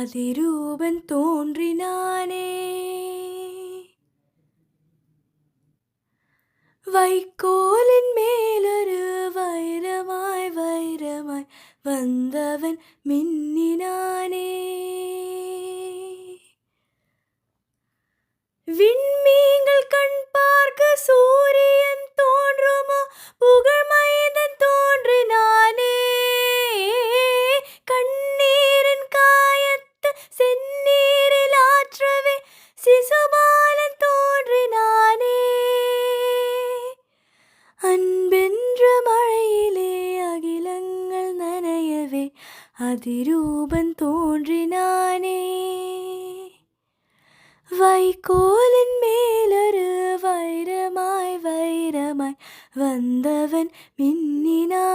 அதிரூபன் தோன்றினானே. வைக்கோலின் மேலொரு வைரமாய் வைரமாய் வந்தவன் மின்னினானே. விண்மீன்கள் கண் பார்க்க சூரியன் தோன்றுமோ, புகழ் மைந்தன் தோன்றினானே. கண்ணீரின் காயத்து செந்நீரில் ஆற்றவே சிசுபாலன் தோன்றினானே. அன்பென்ற மழையிலே அகிலங்கள் நனையவே அதிரூபன் தோன்றினானே. வைக்கோலின் மேலொரு வைரமாய் வைரமாய் வந்தவன் மின்னினானே.